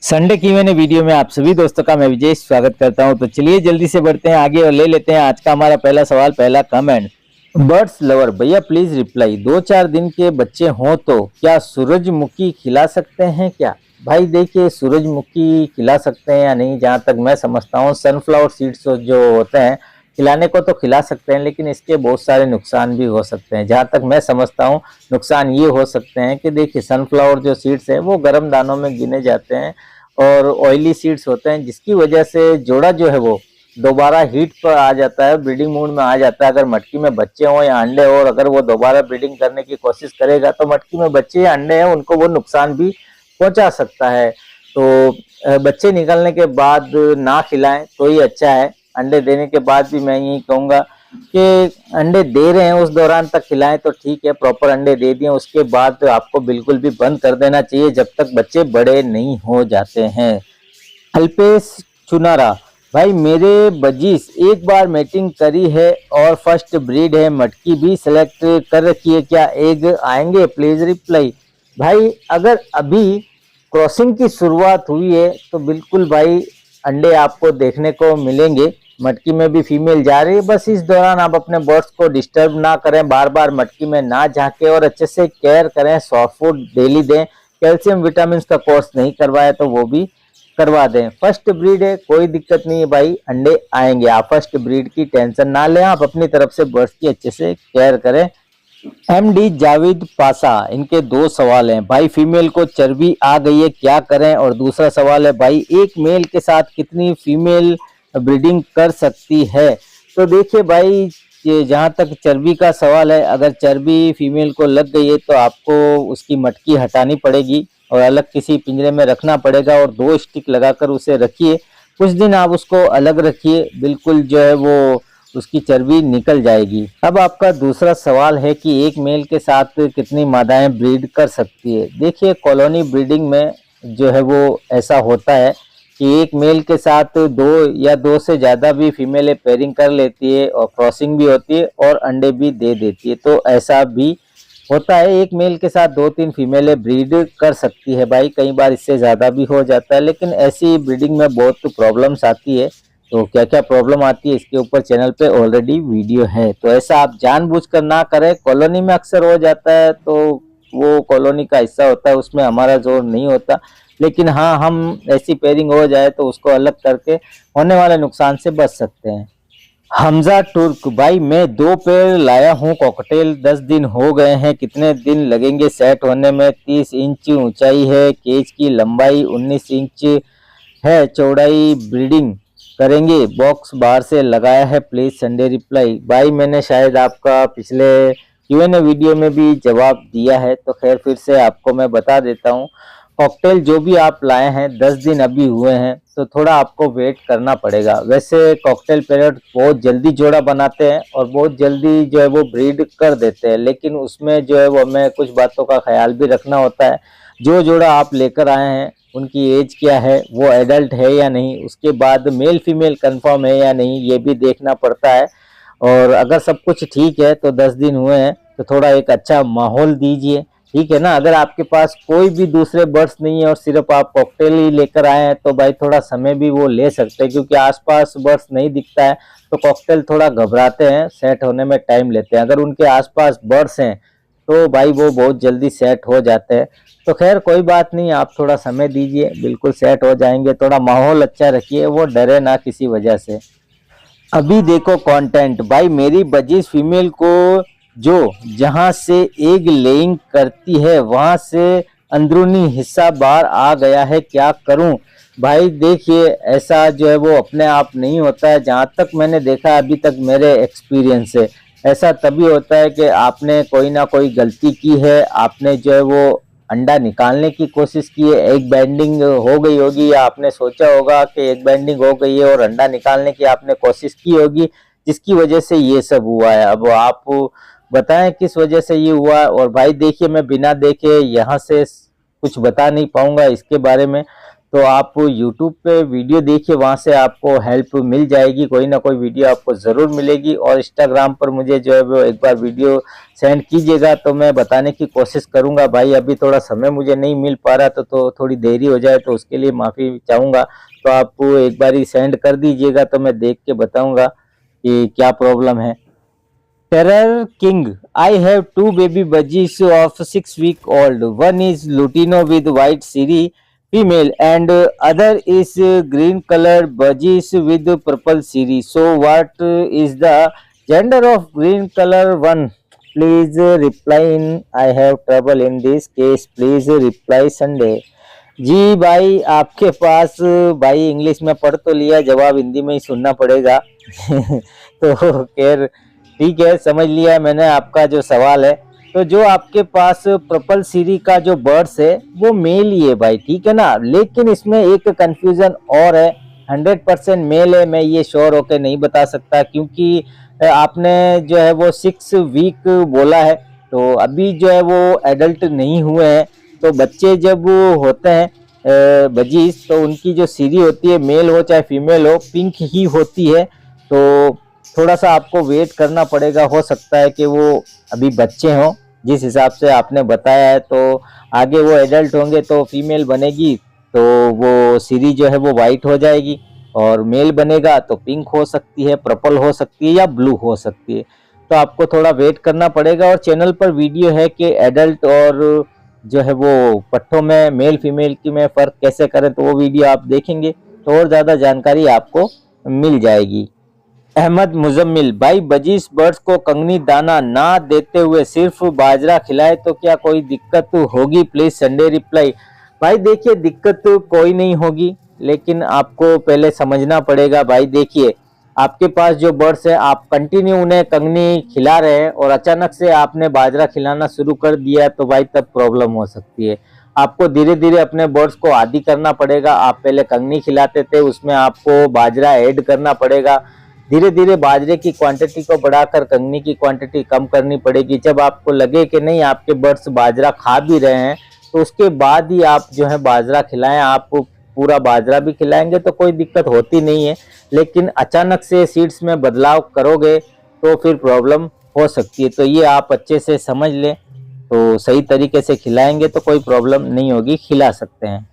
Sunday की मैंने video में आप सभी दोस्तों का मैं विजय स्वागत करता हूं। तो चलिए जल्दी से बढ़ते हैं आगे और ले लेते हैं आज का हमारा पहला सवाल, पहला कमेंट। बर्ड्स लवर भैया प्लीज रिप्लाई, 2-4 दिन के बच्चे हों तो क्या सूरजमुखी खिला सकते हैं क्या? भाई देखिए, सूरजमुखी खिला सकते हैं या नहीं, जहां तक मैं समझता हूँ सनफ्लावर सीड्स जो होते हैं खिलाने को तो खिला सकते हैं, लेकिन इसके बहुत सारे नुकसान भी हो सकते हैं। जहां तक मैं समझता हूँ नुकसान ये हो सकते हैं कि देखिए, सनफ्लावर जो सीड्स है वो गर्म दानों में गिने जाते हैं और ऑयली सीड्स होते हैं, जिसकी वजह से जोड़ा जो है वो दोबारा हीट पर आ जाता है, ब्रीडिंग मूड में आ जाता है। अगर मटकी में बच्चे हों या अंडे हो और अगर वो दोबारा ब्रीडिंग करने की कोशिश करेगा तो मटकी में बच्चे या अंडे हैं उनको वो नुकसान भी पहुंचा सकता है। तो बच्चे निकलने के बाद ना खिलाएं तो ही अच्छा है। अंडे देने के बाद भी मैं यही कहूँगा कि अंडे दे रहे हैं उस दौरान तक खिलाएं तो ठीक है, प्रॉपर अंडे दे दिए, उसके बाद तो आपको बिल्कुल भी बंद कर देना चाहिए जब तक बच्चे बड़े नहीं हो जाते हैं। अल्पेश चुनारा भाई, मेरे बजीज एक बार मैटिंग करी है और फर्स्ट ब्रीड है, मटकी भी सिलेक्ट कर रखी है, क्या एग आएंगे? Please reply. भाई अगर अभी क्रॉसिंग की शुरुआत हुई है तो बिल्कुल भाई अंडे आपको देखने को मिलेंगे। मटकी में भी फीमेल जा रही है, बस इस दौरान आप अपने बर्ड्स को डिस्टर्ब ना करें, बार बार मटकी में ना झांके और अच्छे से केयर करें। सॉफ्ट फूड डेली दें, कैल्शियम विटामिन का कोर्स नहीं करवाया तो वो भी करवा दें। फर्स्ट ब्रीड है, कोई दिक्कत नहीं है भाई, अंडे आएंगे। आप फर्स्ट ब्रीड की टेंशन ना लें, आप अपनी तरफ से बर्ड्स की अच्छे से केयर करें। एमडी जावेद पासा, इनके 2 सवाल हैं। भाई फीमेल को चर्बी आ गई है, क्या करें? और दूसरा सवाल है भाई एक मेल के साथ कितनी फीमेल ब्रीडिंग कर सकती है? तो देखिए भाई, जहाँ तक चर्बी का सवाल है, अगर चर्बी फीमेल को लग गई है तो आपको उसकी मटकी हटानी पड़ेगी और अलग किसी पिंजरे में रखना पड़ेगा और 2 स्टिक लगाकर उसे रखिए। कुछ दिन आप उसको अलग रखिए, बिल्कुल जो है वो उसकी चर्बी निकल जाएगी। अब आपका दूसरा सवाल है कि एक मेल के साथ कितनी मादाएं ब्रीड कर सकती है। देखिए, कॉलोनी ब्रीडिंग में जो है वो ऐसा होता है कि एक मेल के साथ 2 या 2 से ज़्यादा भी फीमेलें पेयरिंग कर लेती है और क्रॉसिंग भी होती है और अंडे भी दे देती है। तो ऐसा भी होता है, एक मेल के साथ 2-3 फीमेलें ब्रीड कर सकती है भाई, कई बार इससे ज़्यादा भी हो जाता है। लेकिन ऐसी ब्रीडिंग में बहुत प्रॉब्लम्स आती है। तो क्या क्या प्रॉब्लम आती है इसके ऊपर चैनल पे ऑलरेडी वीडियो है, तो ऐसा आप जानबूझकर ना करें। कॉलोनी में अक्सर हो जाता है तो वो कॉलोनी का हिस्सा होता है, उसमें हमारा जोर नहीं होता। लेकिन हाँ, हम ऐसी पेयरिंग हो जाए तो उसको अलग करके होने वाले नुकसान से बच सकते हैं। हमजा तुर्क भाई, मैं 2 पेड़ लाया हूँ कॉकटेल, 10 दिन हो गए हैं, कितने दिन लगेंगे सेट होने में? 30 इंच ऊंचाई है, केज की लंबाई 19 इंच है, चौड़ाई ब्रीडिंग करेंगे, बॉक्स बाहर से लगाया है, प्लीज संडे रिप्लाई। भाई मैंने शायद आपका पिछले Q&A वीडियो में भी जवाब दिया है, तो खैर फिर से आपको मैं बता देता हूँ। कॉकटेल जो भी आप लाए हैं 10 दिन अभी हुए हैं तो थोड़ा आपको वेट करना पड़ेगा। वैसे कॉकटेल पैरट बहुत जल्दी जोड़ा बनाते हैं और बहुत जल्दी जो है वो ब्रीड कर देते हैं, लेकिन उसमें जो है वो हमें कुछ बातों का ख्याल भी रखना होता है। जो जोड़ा आप लेकर आए हैं उनकी एज क्या है, वो एडल्ट है या नहीं, उसके बाद मेल फीमेल कंफर्म है या नहीं, ये भी देखना पड़ता है। और अगर सब कुछ ठीक है तो 10 दिन हुए हैं तो थोड़ा एक अच्छा माहौल दीजिए, ठीक है ना। अगर आपके पास कोई भी दूसरे बर्ड्स नहीं है और सिर्फ आप कॉकटेल ही लेकर आए हैं तो भाई थोड़ा समय भी वो ले सकते हैं, क्योंकि आसपास बर्ड्स नहीं दिखता है तो कॉकटेल थोड़ा घबराते हैं, सेट होने में टाइम लेते हैं। अगर उनके आसपास बर्ड्स हैं तो भाई वो बहुत जल्दी सेट हो जाते हैं। तो खैर कोई बात नहीं, आप थोड़ा समय दीजिए, बिल्कुल सेट हो जाएंगे। थोड़ा माहौल अच्छा रखिए, वो डरे ना किसी वजह से। अभी देखो कंटेंट भाई, मेरी बजीज फीमेल को जो जहां से एग लेइंग करती है वहां से अंदरूनी हिस्सा बाहर आ गया है, क्या करूं? भाई देखिए, ऐसा जो है वो अपने आप नहीं होता है। जहां तक मैंने देखा अभी तक मेरे एक्सपीरियंस से, ऐसा तभी होता है कि आपने कोई ना कोई गलती की है, आपने जो है वो अंडा निकालने की कोशिश की है, एग बैंडिंग हो गई होगी, या आपने सोचा होगा कि एग बैंडिंग हो गई है और अंडा निकालने की आपने कोशिश की होगी, जिसकी वजह से ये सब हुआ है। अब आप बताएं किस वजह से ये हुआ। और भाई देखिए, मैं बिना देखे यहाँ से कुछ बता नहीं पाऊंगा इसके बारे में, तो आप YouTube पे वीडियो देखिए, वहाँ से आपको हेल्प मिल जाएगी, कोई ना कोई वीडियो आपको ज़रूर मिलेगी। और इंस्टाग्राम पर मुझे जो है वो एक बार वीडियो सेंड कीजिएगा तो मैं बताने की कोशिश करूँगा। भाई अभी थोड़ा समय मुझे नहीं मिल पा रहा तो थोड़ी देरी हो जाए तो उसके लिए माफ़ी चाहूँगा। तो आप एक बार ही सेंड कर दीजिएगा तो मैं देख के बताऊँगा कि क्या प्रॉब्लम है। Terror King. I have two baby budgies of 6 weeks old. One is Lutino with white Siri female and other is green colored budgies with purple Siri. So what is the gender of green color one? Please reply in. I have trouble in this case. Please reply Sunday. जी भाई, आपके पास भाई English में पढ़ तो लिया, जवाब हिंदी में ही सुनना पड़ेगा। तो खैर ठीक है, समझ लिया मैंने आपका जो सवाल है। तो जो आपके पास पर्पल सीरी का जो बर्ड्स है वो मेल ही है भाई, ठीक है ना। लेकिन इसमें एक कंफ्यूजन और है, 100% मेल है, मैं ये श्योर होकर नहीं बता सकता क्योंकि आपने जो है वो 6 वीक बोला है, तो अभी जो है वो एडल्ट नहीं हुए हैं। तो बच्चे जब होते हैं बजीज, तो उनकी जो सीरी होती है, मेल हो चाहे फीमेल हो, पिंक ही होती है। तो थोड़ा सा आपको वेट करना पड़ेगा, हो सकता है कि वो अभी बच्चे हों जिस हिसाब से आपने बताया है। तो आगे वो एडल्ट होंगे तो फीमेल बनेगी तो वो सीरी जो है वो वाइट हो जाएगी, और मेल बनेगा तो पिंक हो सकती है, पर्पल हो सकती है या ब्लू हो सकती है। तो आपको थोड़ा वेट करना पड़ेगा। और चैनल पर वीडियो है कि एडल्ट और जो है वो पट्ठों में मेल फीमेल की में फ़र्क कैसे करें, तो वो वीडियो आप देखेंगे तो और ज़्यादा जानकारी आपको मिल जाएगी। अहमद मुजम्मिल भाई, बजीज बर्ड्स को कंगनी दाना ना देते हुए सिर्फ बाजरा खिलाए तो क्या कोई दिक्कत होगी? Please Sunday reply. भाई देखिए, दिक्कत कोई नहीं होगी, लेकिन आपको पहले समझना पड़ेगा। भाई देखिए, आपके पास जो बर्ड्स है, आप कंटिन्यू उन्हें कंगनी खिला रहे हैं और अचानक से आपने बाजरा खिलाना शुरू कर दिया तो भाई तब प्रॉब्लम हो सकती है। आपको धीरे धीरे अपने बर्ड्स को आदी करना पड़ेगा। आप पहले कंगनी खिलाते थे, उसमें आपको बाजरा ऐड करना पड़ेगा। धीरे धीरे बाजरे की क्वांटिटी को बढ़ाकर कंगनी की क्वांटिटी कम करनी पड़ेगी। जब आपको लगे कि नहीं आपके बर्ड्स बाजरा खा भी रहे हैं, तो उसके बाद ही आप जो है बाजरा खिलाएं। आप पूरा बाजरा भी खिलाएंगे तो कोई दिक्कत होती नहीं है, लेकिन अचानक से सीड्स में बदलाव करोगे तो फिर प्रॉब्लम हो सकती है। तो ये आप अच्छे से समझ लें, तो सही तरीके से खिलाएंगे तो कोई प्रॉब्लम नहीं होगी, खिला सकते हैं।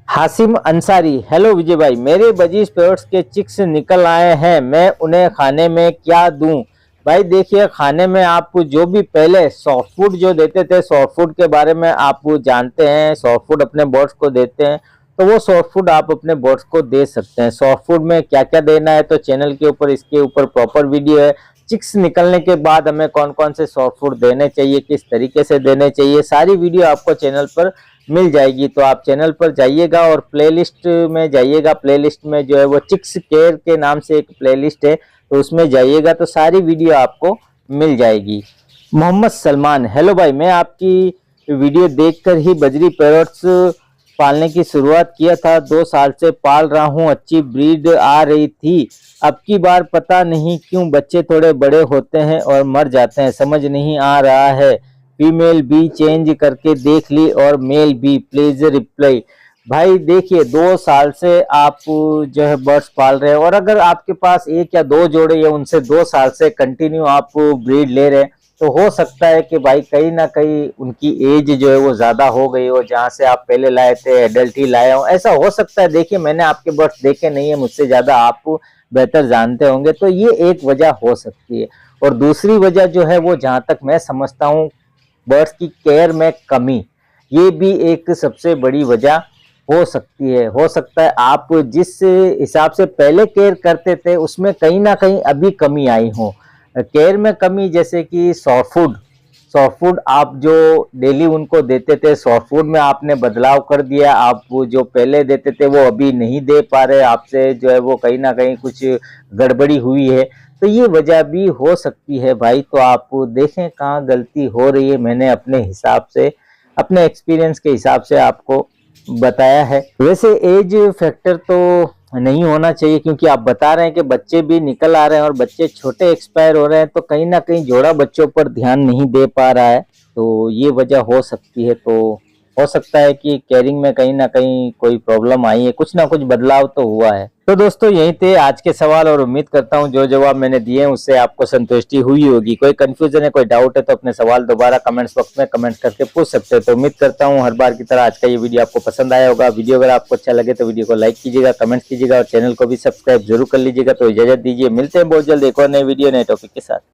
हासिम अंसारी, हेलो विजय भाई, मेरे बजीज पैरट्स के चिक्स निकल आए हैं, मैं उन्हें खाने में क्या दूं? भाई देखिए, खाने में आप जो भी पहले सॉफ्ट फूड जो देते थे, सॉफ्ट फूड के बारे में आप जानते हैं, सॉफ्ट फूड अपने बर्ड्स को देते हैं, तो वो सॉफ्ट फूड आप अपने बर्ड्स को दे सकते हैं। सॉफ्ट फूड में क्या क्या देना है तो चैनल के ऊपर इसके ऊपर प्रॉपर वीडियो है। चिक्स निकलने के बाद हमें कौन कौन से सॉफ्ट फूड देने चाहिए, किस तरीके से देने चाहिए, सारी वीडियो आपको चैनल पर मिल जाएगी। तो आप चैनल पर जाइएगा और प्लेलिस्ट में जाइएगा। प्लेलिस्ट में जो है वो चिक्स केयर के नाम से एक प्लेलिस्ट है, तो उसमें जाइएगा तो सारी वीडियो आपको मिल जाएगी। मोहम्मद सलमान, हेलो भाई, मैं आपकी वीडियो देखकर ही बजरी पैरट्स पालने की शुरुआत किया था। 2 साल से पाल रहा हूँ, अच्छी ब्रीड आ रही थी। अब की बार पता नहीं क्यों बच्चे थोड़े बड़े होते हैं और मर जाते हैं, समझ नहीं आ रहा है। फीमेल भी चेंज करके देख ली और मेल भी, प्लीज रिप्लाई। भाई देखिए, 2 साल से आप जो है बर्ड्स पाल रहे हैं, और अगर आपके पास 1 या 2 जोड़े या उनसे 2 साल से कंटिन्यू आप ब्रीड ले रहे हैं, तो हो सकता है कि भाई कहीं ना कहीं उनकी एज जो है वो ज्यादा हो गई हो, जहाँ से आप पहले लाए थे एडल्ट ही लाए हो, ऐसा हो सकता है। देखिए, मैंने आपके बर्ड्स देखे नहीं है, मुझसे ज्यादा आप बेहतर जानते होंगे, तो ये एक वजह हो सकती है। और दूसरी वजह जो है वो, जहाँ तक मैं समझता हूँ, बर्ड्स की केयर में कमी, ये भी एक सबसे बड़ी वजह हो सकती है। हो सकता है आप जिस हिसाब से पहले केयर करते थे उसमें कहीं ना कहीं अभी कमी आई हो। केयर में कमी जैसे कि सॉफ्ट फूड आप जो डेली उनको देते थे, सॉफ्ट फूड में आपने बदलाव कर दिया। आप वो जो पहले देते थे वो अभी नहीं दे पा रहे, आपसे जो है वो कहीं ना कहीं कुछ गड़बड़ी हुई है, तो ये वजह भी हो सकती है भाई। तो आप देखें कहाँ गलती हो रही है। मैंने अपने हिसाब से, अपने एक्सपीरियंस के हिसाब से आपको बताया है। वैसे एज फैक्टर तो नहीं होना चाहिए, क्योंकि आप बता रहे हैं कि बच्चे भी निकल आ रहे हैं और बच्चे छोटे एक्सपायर हो रहे हैं, तो कहीं ना कहीं जोड़ा बच्चों पर ध्यान नहीं दे पा रहा है, तो ये वजह हो सकती है। तो हो सकता है कि केयरिंग में कहीं ना कहीं कोई प्रॉब्लम आई है, कुछ ना कुछ बदलाव तो हुआ है। तो दोस्तों यही थे आज के सवाल और उम्मीद करता हूँ जो जवाब मैंने दिए हैं उससे आपको संतुष्टि हुई होगी। कोई कंफ्यूजन है, कोई डाउट है तो अपने सवाल दोबारा कमेंट्स बॉक्स में कमेंट करके पूछ सकते हो। तो उम्मीद करता हूँ हर बार की तरह आज का ये वीडियो आपको पसंद आया होगा। वीडियो अगर आपको अच्छा लगे तो वीडियो को लाइक कीजिएगा, कमेंट कीजिएगा और चैनल को भी सब्सक्राइब जरूर कर लीजिएगा। तो इजाजत दीजिए, मिलते हैं बहुत जल्द एक और नए वीडियो नए टॉपिक के साथ।